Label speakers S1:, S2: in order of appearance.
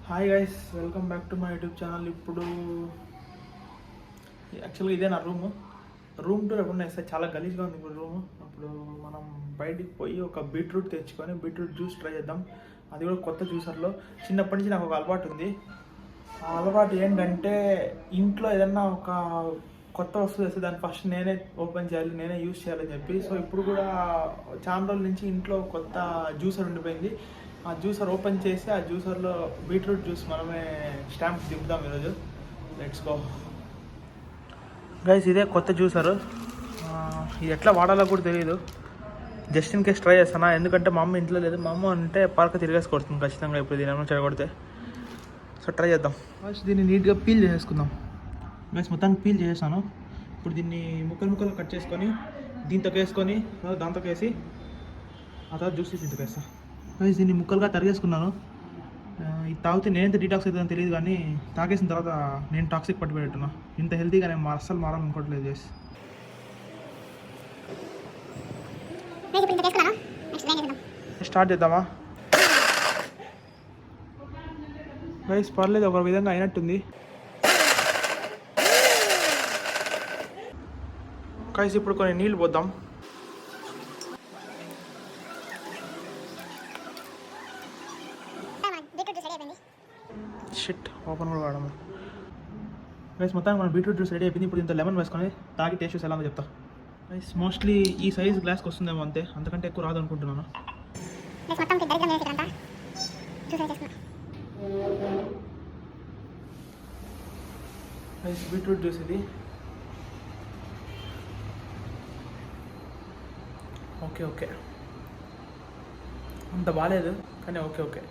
S1: Hi guys, welcome back to my YouTube channel. ఇప్పుడు యాక్చువల్గా ఇదే నా రూమ్ టూర్ ఎప్పుడన్నా ఇస్తే చాలా గలీజ్గా ఉంది ఇప్పుడు రూమ్. అప్పుడు మనం బయటికి పోయి ఒక బీట్రూట్ తెచ్చుకొని బీట్రూట్ జ్యూస్ ట్రై చేద్దాం. అది కూడా కొత్త జ్యూసర్లో. చిన్నప్పటి నుంచి నాకు ఒక అలవాటు ఉంది. ఆ అలవాటు ఏంటంటే ఇంట్లో ఏదన్నా ఒక కొత్త వస్తువు వేస్తే దాన్ని ఫస్ట్ నేనే ఓపెన్ చేయాలి, నేనే యూజ్ చేయాలని చెప్పి. సో ఇప్పుడు కూడా చాలా రోజుల నుంచి ఇంట్లో కొత్త జ్యూసర్ ఉండిపోయింది. ఆ జ్యూసర్ ఓపెన్ చేసి ఆ జ్యూసర్లో బీట్రూట్ జ్యూస్ మనమే స్టాంప్ దింపుదాం ఈరోజు. Let's go guys. ఇదే కొత్త జ్యూసర్. ఇది ఎట్లా వాడాలో కూడా తెలియదు. జస్ట్ ఇన్ కేస్ ట్రై చేస్తానా, ఎందుకంటే మా అమ్మ ఇంట్లో లేదు. మా అమ్మ అంటే పార్క్ తిరిగేసి కొడుతుంది ఖచ్చితంగా ఇప్పుడు దీని ఏమైనా చెడగొడితే. సో ట్రై చేద్దాం. ఫస్ట్ దీన్ని నీట్గా పీల్ చేసేసుకుందాం గైస్. మొత్తానికి పీల్ చేసేసాను. ఇప్పుడు దీన్ని ముక్కలు కట్ చేసుకొని దీంతోకి వేసుకొని దాంతోకి వేసి ఆ తర్వాత జ్యూస్ దీంతోకి వేస్తాను గైస్. దీన్ని ముక్కలుగా తరిగేసుకున్నాను. ఇది తాగితే నేను ఎంత డీటాక్స్ అవుతుందని తెలియదు, కానీ తాగేసిన తర్వాత నేను టాక్సిక్ పట్టుబెట్టున్నా. ఇంత హెల్తీగా నేను అస్సలు మారాలనుకోవట్లేదు గైస్. స్టార్ట్ చేద్దామా గైస్? పర్లేదు, ఒక విధంగా అయినట్టుంది గైస్. ఇప్పుడు కొన్ని నీళ్ళు పోద్దాం. షిట్, ఓపెన్ కూడా వాడము గైస్. మొత్తానికి మనం బీట్రూట్ జ్యూస్ రెడీ అయిపోయింది. ఇప్పుడు ఇంత లెమన్ వేసుకొని తాగి టేస్ట్ చూసి ఎలా ఉందో చెప్తా గైస్. మోస్ట్లీ ఈ సైజ్ గ్లాస్కి వస్తుందేమో, అంతకంటే ఎక్కువ రాదు అనుకుంటున్నాను. గైస్ బీట్రూట్ జ్యూస్ ఇది. ఓకే అంత బాగాలేదు, కానీ ఓకే.